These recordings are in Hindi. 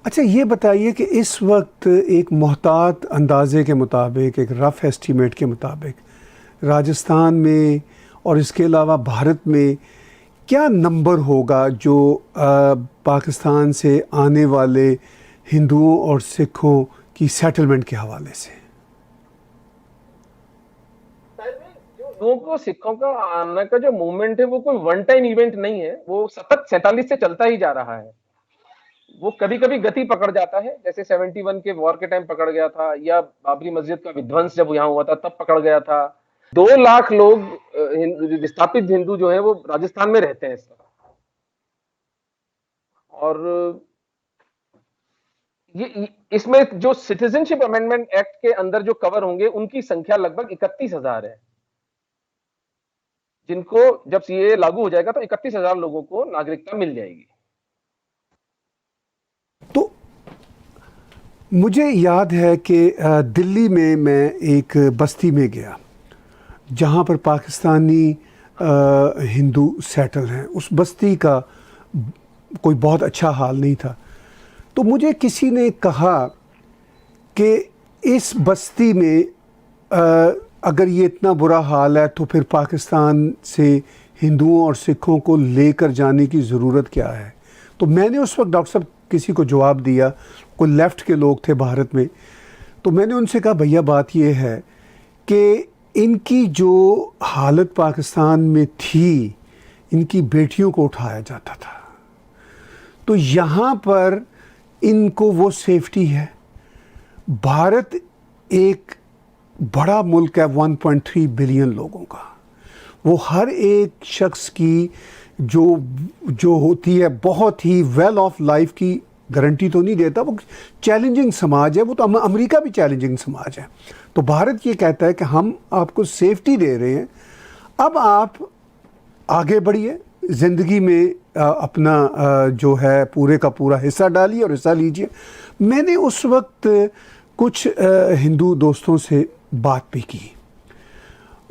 अच्छा, ये बताइए कि इस वक्त एक मोहतात अंदाजे के मुताबिक, एक रफ़ एस्टीमेट के मुताबिक, राजस्थान में और इसके अलावा भारत में क्या नंबर होगा जो पाकिस्तान से आने वाले हिंदुओं और सिखों की सेटलमेंट के हवाले से? जो लोगों को सिखों का आने का जो मूवमेंट है वो कोई वन टाइम इवेंट नहीं है, वो सतत 47 से चलता ही जा रहा है। वो कभी कभी गति पकड़ जाता है, जैसे 71 के वॉर के टाइम पकड़ गया था, या बाबरी मस्जिद का विध्वंस जब यहाँ हुआ था तब पकड़ गया था। 2 लाख लोग विस्थापित हिंदू जो है वो राजस्थान में रहते हैं इस समय। और ये इसमें जो सिटीजनशिप अमेंडमेंट एक्ट के अंदर जो कवर होंगे उनकी संख्या लगभग 31,000 है, जिनको जब सीए लागू हो जाएगा तो 31,000 लोगों को नागरिकता मिल जाएगी। तो मुझे याद है कि दिल्ली में मैं एक बस्ती में गया जहाँ पर पाकिस्तानी हिंदू सेटल हैं। उस बस्ती का कोई बहुत अच्छा हाल नहीं था। तो मुझे किसी ने कहा कि इस बस्ती में अगर ये इतना बुरा हाल है तो फिर पाकिस्तान से हिंदुओं और सिखों को लेकर जाने की ज़रूरत क्या है। तो मैंने उस वक्त डॉक्टर साहब किसी को जवाब दिया, कोई लेफ़्ट के लोग थे भारत में, तो मैंने उनसे कहा भैया बात ये है कि इनकी जो हालत पाकिस्तान में थी, इनकी बेटियों को उठाया जाता था, तो यहाँ पर इनको वो सेफ्टी है। भारत एक बड़ा मुल्क है 1.3 बिलियन लोगों का। वो हर एक शख्स की जो जो होती है बहुत ही वेल ऑफ लाइफ की गारंटी तो नहीं देता। वो चैलेंजिंग समाज है, वो तो अमेरिका भी चैलेंजिंग समाज है। तो भारत ये कहता है कि हम आपको सेफ्टी दे रहे हैं, अब आप आगे बढ़िए ज़िंदगी में, अपना जो है पूरे का पूरा हिस्सा डालिए और हिस्सा लीजिए। मैंने उस वक्त कुछ हिंदू दोस्तों से बात भी की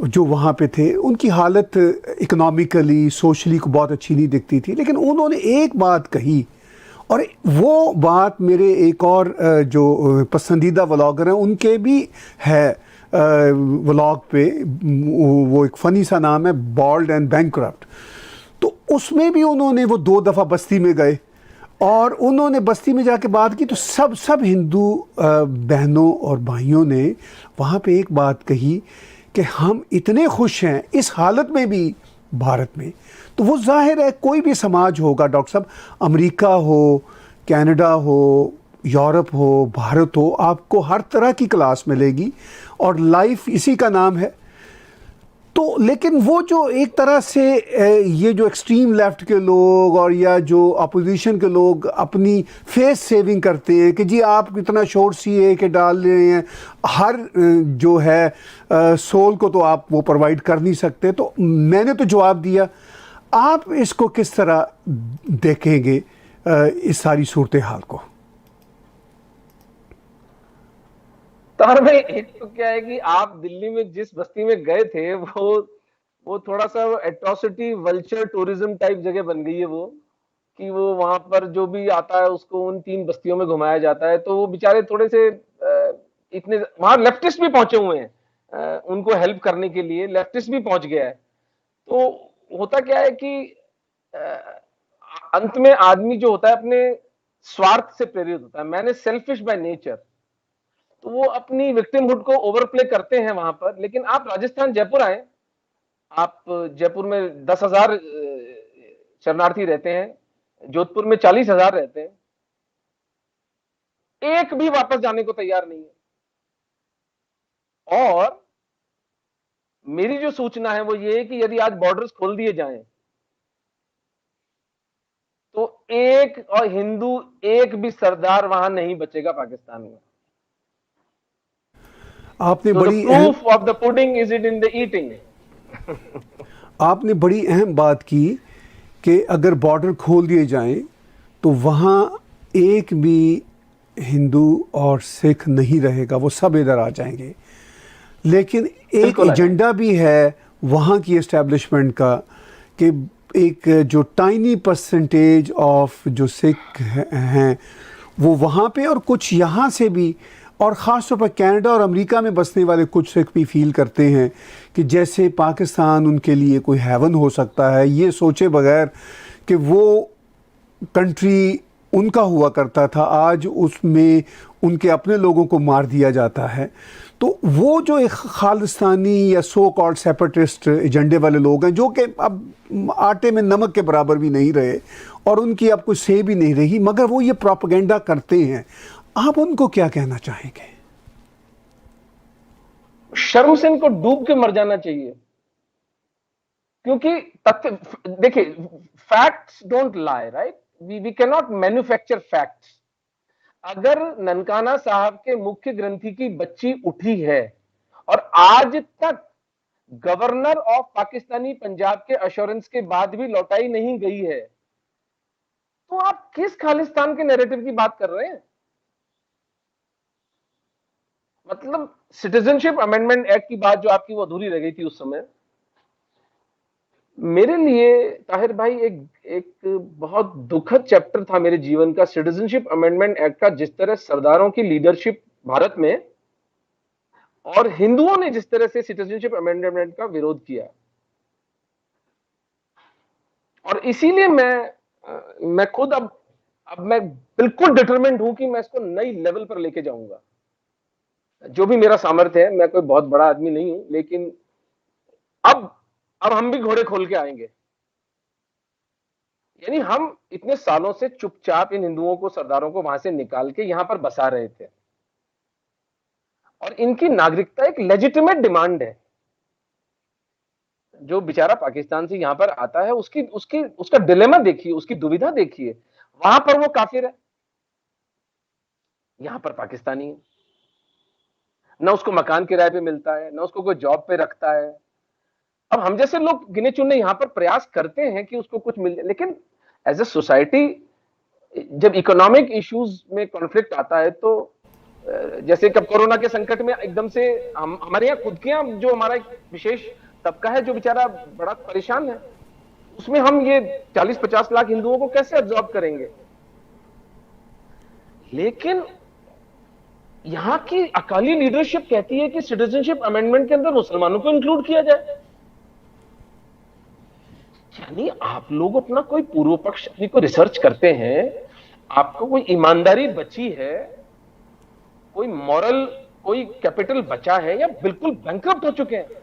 जो वहाँ पे थे। उनकी हालत इकोनॉमिकली सोशली को बहुत अच्छी नहीं दिखती थी, लेकिन उन्होंने एक बात कही, और वो बात मेरे एक और जो पसंदीदा व्लॉगर हैं उनके भी है व्लॉग पे। वो एक फ़नी सा नाम है, बॉल्ड एंड बैंकक्रप्ट। तो उसमें भी उन्होंने, वो 2 दफ़ा बस्ती में गए और उन्होंने बस्ती में जाके बात की, तो सब हिंदू बहनों और भाइयों ने वहाँ पे एक बात कही कि हम इतने खुश हैं इस हालत में भी भारत में। तो वो जाहिर है कोई भी समाज होगा डॉक्टर साहब, अमेरिका हो, कनाडा हो, यूरोप हो, भारत हो, आपको हर तरह की क्लास मिलेगी और लाइफ इसी का नाम है। तो लेकिन वो जो एक तरह से ये जो एक्सट्रीम लेफ्ट के लोग और या जो अपोजिशन के लोग अपनी फेस सेविंग करते हैं कि जी आप इतना शोर सीए के डाल रहे हैं, हर जो है सोल को तो आप वो प्रोवाइड कर नहीं सकते। तो मैंने तो जवाब दिया, आप इसको किस तरह देखेंगे इस सारी सूरत हाल को? तार में एक तो क्या है कि आप दिल्ली में जिस बस्ती में गए थे वो थोड़ा सा एट्रोसिटी वल्चर टूरिज्म टाइप जगह बन गई है वो, कि वो वहां पर जो भी आता है उसको उन 3 बस्तियों में घुमाया जाता है। तो वो बेचारे थोड़े से इतने वहां लेफ्टिस्ट भी पहुंचे हुए हैं, उनको हेल्प करने के लिए लेफ्टिस्ट भी पहुंच गया है। तो होता क्या है कि अंत में आदमी जो होता है अपने स्वार्थ से प्रेरित होता है, मैंने सेल्फिश बाय नेचर। तो वो अपनी विक्टिमहुड को ओवरप्ले करते हैं वहां पर। लेकिन आप राजस्थान जयपुर आए, आप जयपुर में 10,000 शरणार्थी रहते हैं, जोधपुर में 40,000 रहते हैं, एक भी वापस जाने को तैयार नहीं है। और मेरी जो सूचना है वो ये है कि यदि आज बॉर्डर्स खोल दिए जाएं तो एक और हिंदू, एक भी सरदार वहां नहीं बचेगा पाकिस्तान में। आपने सो द बड़ी अहम proof of the pudding is it in the eating. आपने बड़ी अहम बात की कि अगर बॉर्डर खोल दिए जाएं तो वहाँ एक भी हिंदू और सिख नहीं रहेगा, वो सब इधर आ जाएंगे। लेकिन एक बिल्कुल आ जाएंगे। एजेंडा भी है वहाँ की एस्टेब्लिशमेंट का कि एक जो टाइनी परसेंटेज ऑफ जो सिख हैं वो वहाँ पे और कुछ यहाँ से भी, और ख़ास तौर पर कनाडा और अमेरिका में बसने वाले कुछ सिख भी फील करते हैं कि जैसे पाकिस्तान उनके लिए कोई हेवन हो सकता है, ये सोचे बगैर कि वो कंट्री उनका हुआ करता था, आज उसमें उनके अपने लोगों को मार दिया जाता है। तो वो जो एक खालिस्तानी या सो कॉल्ड सेपरेटिस्ट एजेंडे वाले लोग हैं, जो कि अब आटे में नमक के बराबर भी नहीं रहे और उनकी अब कुछ से भी नहीं रही, मगर वो ये प्रोपेगेंडा करते हैं, आप उनको क्या कहना चाहेंगे? शर्म से इनको डूब के मर जाना चाहिए, क्योंकि तथ्य देखिए, facts don't lie, right? We can not manufacture facts. अगर ननकाना साहब के मुख्य ग्रंथी की बच्ची उठी है और आज तक गवर्नर ऑफ पाकिस्तानी पंजाब के अश्योरेंस के बाद भी लौटाई नहीं गई है, तो आप किस खालिस्तान के नैरेटिव की बात कर रहे हैं? मतलब सिटीजनशिप अमेंडमेंट एक्ट की बात जो आपकी वो अधूरी रह गई थी उस समय, मेरे लिए ताहिर भाई एक एक बहुत दुखद चैप्टर था मेरे जीवन का, सिटीजनशिप अमेंडमेंट एक्ट का। जिस तरह सरदारों की लीडरशिप भारत में और हिंदुओं ने जिस तरह से सिटीजनशिप अमेंडमेंट का विरोध किया, और इसीलिए मैं खुद अब मैं बिल्कुल डिटरमिन्ड हूं कि मैं इसको नई लेवल पर लेके जाऊंगा, जो भी मेरा सामर्थ्य है। मैं कोई बहुत बड़ा आदमी नहीं हूं, लेकिन अब हम भी घोड़े खोल के आएंगे। यानी हम इतने सालों से चुपचाप इन हिंदुओं को, सरदारों को वहां से निकाल के यहां पर बसा रहे थे, और इनकी नागरिकता एक लेजिटिमेट डिमांड है। जो बेचारा पाकिस्तान से यहां पर आता है, उसकी उसकी उसका डिलेमा देखिए, उसकी दुविधा देखिए। वहां पर वो काफिर है, यहां पर पाकिस्तानी है। ना उसको मकान किराए पे मिलता है, ना उसको कोई जॉब पे रखता है। अब हम जैसे लोग गिने चुने यहां पर प्रयास करते हैं कि उसको कुछ मिल जाए, लेकिन एज ए सोसाइटी जब इकोनॉमिक इश्यूज में कॉन्फ्लिक्ट आता है, तो जैसे कब कोरोना के संकट में एकदम से हमारे यहाँ खुद के यहाँ जो हमारा एक विशेष तबका है जो बेचारा बड़ा परेशान है, उसमें हम ये 40-50 लाख हिंदुओं को कैसे एब्जॉर्ब करेंगे? लेकिन यहां की अकाली लीडरशिप कहती है कि सिटीजनशिप अमेंडमेंट के अंदर मुसलमानों को इंक्लूड किया जाए। यानी आप लोग अपना कोई पूर्व पक्ष अपनी को रिसर्च करते हैं, आपको कोई ईमानदारी बची है, कोई मॉरल, कोई कैपिटल बचा है, या बिल्कुल बैंकरप्ट हो चुके हैं?